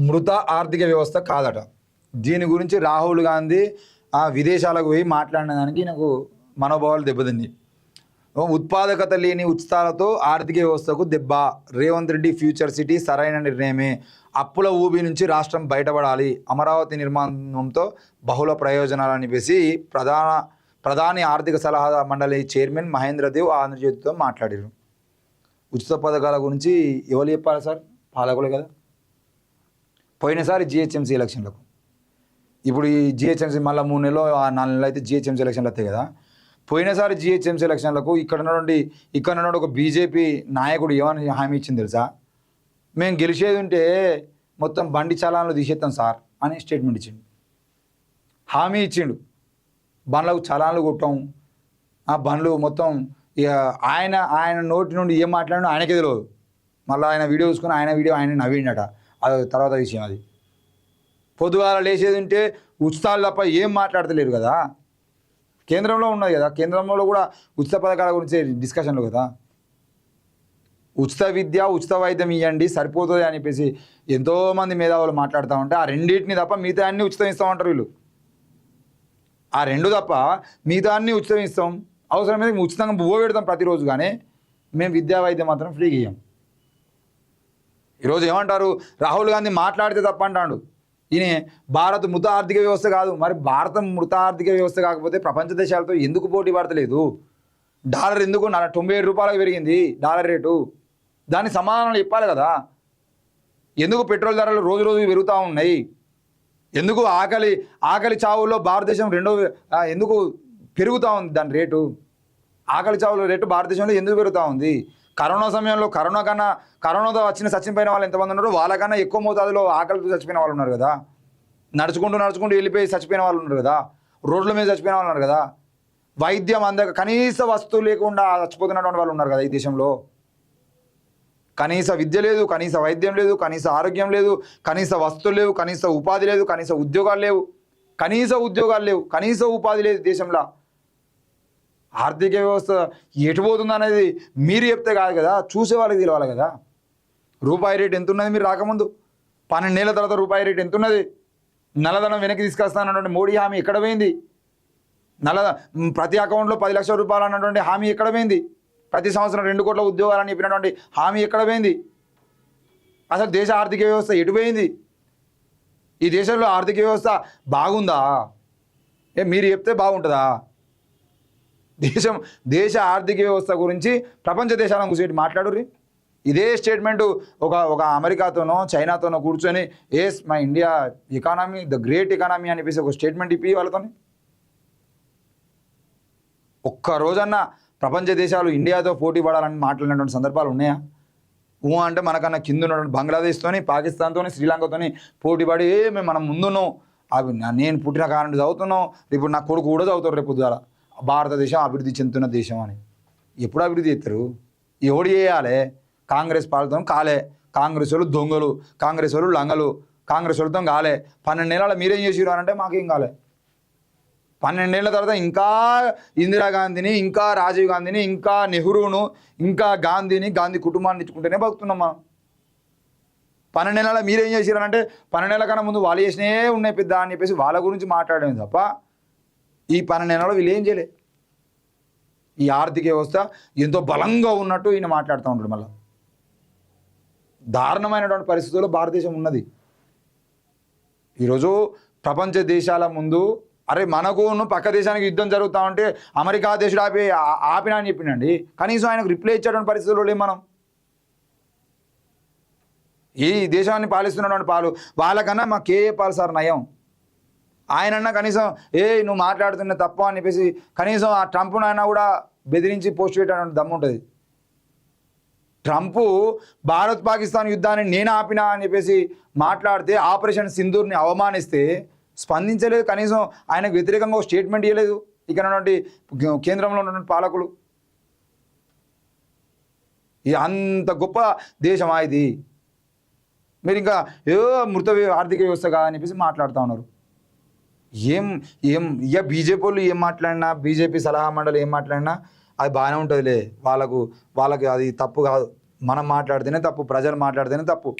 మృత ఆర్థిక వ్యవస్థ కాదట. దీని గురించి రాహుల్ గాంధీ విదేశాలకు పోయి మాట్లాడిన దానికి నాకు మనోభావాలు దెబ్బతింది. ఉత్పాదకత లేని ఉచితాలతో ఆర్థిక వ్యవస్థకు దెబ్బ, రేవంత్ రెడ్డి ఫ్యూచర్ సిటీ సరైన నిర్ణయమే, అప్పుల ఊబి నుంచి రాష్ట్రం బయటపడాలి, అమరావతి నిర్మాణంతో బహుళ ప్రయోజనాలని చెప్పేసి ప్రధాని ఆర్థిక సలహా మండలి చైర్మన్ మహేంద్రదేవ్ ఆంధ్రజ్యోతితో మాట్లాడారు. ఉచిత పథకాల గురించి ఎవరు చెప్పాలి సార్? పాలకులే కదా. పోయినసారి జిహెచ్ఎంసీ ఎలక్షన్లకు, ఇప్పుడు ఈ జిహెచ్ఎంసీ మళ్ళీ 3 నెలలు 4 నెలలు అయితే జిహెచ్ఎంసీ ఎలక్షన్లు వస్తాయి కదా. పోయినసారి జిహెచ్ఎంసీ ఎలక్షన్లకు ఇక్కడ నుండి ఒక బీజేపీ నాయకుడు ఏమని హామీ ఇచ్చింది తెలుసా? మేము గెలిచేది ఉంటే మొత్తం బండి చలాన్లు తీసేస్తాం సార్ అని స్టేట్మెంట్ ఇచ్చిండు, హామీ ఇచ్చిండు. బండ్లకు చలాన్లు కొట్టాం, ఆ బండ్లు మొత్తం ఆయన నోటి నుండి ఏం మాట్లాడినా ఆయనకే తెలియదు. మళ్ళీ ఆయన వీడియో చూసుకుని ఆయన నవ్విండట, అది తర్వాత విషయం. అది పొద్దుగాల లేచేది ఉంటే ఉచితాలు తప్ప ఏం మాట్లాడతలేరు కదా. కేంద్రంలో ఉన్నది కదా, కేంద్రంలో కూడా ఉచిత పథకాల గురించి డిస్కషన్లు కదా. ఉచిత విద్య ఉచిత వైద్యం ఇవ్వండి సరిపోతుంది అని చెప్పేసి ఎంతోమంది మేధావులు మాట్లాడుతూ ఉంటే ఆ రెండింటిని తప్ప మిగతా అన్నీ ఉచితం ఇస్తామంటారు వీళ్ళు. ఆ రెండు తప్ప మిగతా అన్నీ ఉచితం ఇస్తాం, అవసరమైతే ఉచితంగా బువ్వ పెడతాం ప్రతిరోజు, కానీ మేము విద్యా వైద్యం మాత్రం ఫ్రీగా ఇయ్యాం. ఈరోజు ఏమంటారు, రాహుల్ గాంధీ మాట్లాడితే తప్ప అంటాడు. ఈయన భారత్ మృత ఆర్థిక వ్యవస్థ కాదు. మరి భారతం మృత ఆర్థిక వ్యవస్థ కాకపోతే ప్రపంచ దేశాలతో ఎందుకు పోటీ పడతలేదు? డాలర్ ఎందుకు 97 రూపాయలకు పెరిగింది డాలర్ రేటు? దానికి సమాధానాలు చెప్పాలి కదా. ఎందుకు పెట్రోల్ ధరలు రోజు రోజు పెరుగుతూ ఉన్నాయి? ఎందుకు ఆకలి చావుల్లో భారతదేశం ఎందుకు పెరుగుతూ ఉంది దాని రేటు? ఆకలి చావుల రేటు భారతదేశంలో ఎందుకు పెరుగుతూ ఉంది? కరోనా సమయంలో కరోనాతో చచ్చిపోయిన వాళ్ళు ఎంతమంది ఉన్నారో వాళ్ళకన్నా ఎక్కువ మోతాదులో ఆకలితో చచ్చిపోయిన వాళ్ళు ఉన్నారు కదా. నడుచుకుంటూ వెళ్ళిపోయి చచ్చిపోయిన వాళ్ళు ఉన్నారు కదా. రోడ్ల మీద చచ్చిపోయిన వాళ్ళు ఉన్నారు కదా. వైద్యం అందక కనీస వస్తువు లేకుండా చచ్చిపోతున్నటువంటి వాళ్ళు ఉన్నారు కదా ఈ దేశంలో. కనీస విద్య లేదు, కనీస వైద్యం లేదు, కనీస ఆరోగ్యం లేదు, కనీస వస్తువులు లేవు, కనీస ఉపాధి లేదు, కనీస ఉద్యోగాలు లేవు, కనీస ఉపాధి లేదు దేశంలో. ఆర్థిక వ్యవస్థ ఎటు పోతుంది అనేది మీరు చెప్తే కాదు కదా, చూసే వాళ్ళకి తెలియాలి కదా. రూపాయి రేటు ఎంత ఉన్నది మీరు రాకముందు? 12 ఏళ్ల తర్వాత రూపాయి రేటు ఎంత ఉన్నది? నల్లధనం వెనక్కి తీసుకొస్తానన్నటువంటి మోడీ హామీ ఎక్కడ పోయింది? ప్రతి అకౌంట్లో 10 లక్షల రూపాయలు అన్నటువంటి హామీ ఎక్కడ పోయింది? ప్రతి సంవత్సరం 2 కోట్ల ఉద్యోగాలని చెప్పినటువంటి హామీ ఎక్కడ పోయింది? అసలు దేశ ఆర్థిక వ్యవస్థ ఎటు పోయింది? ఈ దేశంలో ఆర్థిక వ్యవస్థ బాగుందా? మీరు చెప్తే బాగుంటుందా? దేశ ఆర్థిక వ్యవస్థ గురించి ప్రపంచ దేశాలను కూర్చొని మాట్లాడుర్రి. ఇదే స్టేట్మెంటు ఒక అమెరికాతోనో చైనాతోనో కూర్చొని మా India economy the great economy అని చెప్పేసి ఒక స్టేట్మెంట్ ఇప్పి వాళ్ళతో ఒక్కరోజన్నా ప్రపంచ దేశాలు ఇండియాతో పోటీ పడాలని మాట్లాడినటువంటి సందర్భాలు ఉన్నాయా? అంటే మనకన్నా కింద ఉన్నటువంటి బంగ్లాదేశ్తోని, పాకిస్తాన్తోని, శ్రీలంకతోని పోటీ పడి మనం ముందున్నాం, అవి నేను పుట్టిన కారణం చదువుతున్నాం, ఇప్పుడు నా కొడుకు కూడా చదువుతారు రేపు పొద్దుగాల భారతదేశం అభివృద్ధి చెందుతున్న దేశం అని. ఎప్పుడు అభివృద్ధి చేస్తారు? ఎవడు చేయాలి? కాంగ్రెస్ పాలతో కాలే, కాంగ్రెస్ వాళ్ళు దొంగలు, కాంగ్రెస్ వాళ్ళు లంగలు, కాంగ్రెస్ వాళ్ళతో కాలే. 12 ఏళ్ళ మీరేం చేసిరు అంటే మాకేం కాలే. 12 ఏళ్ళ తర్వాత ఇంకా ఇందిరాగాంధీని, ఇంకా రాజీవ్ గాంధీని, ఇంకా నెహ్రూను, ఇంకా గాంధీ కుటుంబాన్ని ఇచ్చుకుంటేనే బతుకుతున్నాం మనం. 12 ఏళ్ళ మీరేం చేసిరు అంటే 12 ఏళ్ళ కన్నా ముందు వాళ్ళు చేసినే ఉన్నాయి పెద్ద అని చెప్పేసి వాళ్ళ గురించి మాట్లాడమే తప్ప ఈ 12 ఏళ్ళలో వీళ్ళు ఏం చేయలే. ఈ ఆర్థిక వ్యవస్థ ఎంతో బలంగా ఉన్నట్టు ఈయన మాట్లాడుతూ ఉంటాడు. మళ్ళీ దారుణమైనటువంటి పరిస్థితుల్లో భారతదేశం ఉన్నది. ఈరోజు ప్రపంచ దేశాల ముందు మనకు పక్క దేశానికి యుద్ధం జరుగుతూ ఉంటే అమెరికా దేశుడు ఆపినా అని చెప్పినండి, కనీసం ఆయనకు రిప్లై ఇచ్చేటువంటి పరిస్థితుల్లో లేం మనం. ఈ దేశాన్ని పాలిస్తున్నటువంటి వాళ్ళకన్నా మా కేఏ పాల్ సార్ నయం. ఆయనన్నా కనీసం నువ్వు మాట్లాడుతున్న తప్పు అని చెప్పేసి కనీసం ఆ ట్రంప్ను అయినా కూడా బెదిరించి పోస్ట్ పెట్టడానికి దమ్ము ఉంటుంది. ట్రంప్ భారత్ పాకిస్తాన్ యుద్ధాన్ని నేను ఆపినా అని చెప్పేసి మాట్లాడితే, ఆపరేషన్ సింధూర్ని అవమానిస్తే స్పందించలేదు. కనీసం ఆయనకు వ్యతిరేకంగా ఒక స్టేట్మెంట్ ఇవ్వలేదు ఇక్కడ ఉన్నటువంటి కేంద్రంలో ఉన్నటువంటి పాలకులు. ఇది అంత గొప్ప దేశమా ఇది? మీరు ఇంకా మృత ఆర్థిక వ్యవస్థ కాదని చెప్పేసి మాట్లాడుతూ ఉన్నారు. ఇక బీజేపీ వాళ్ళు ఏం మాట్లాడినా, బీజేపీ సలహా మండలి ఏం మాట్లాడినా అది బాగానే ఉంటుందిలే. వాళ్ళకి అది తప్పు కాదు. మనం మాట్లాడితేనే తప్పు, ప్రజలు మాట్లాడితేనే తప్పు.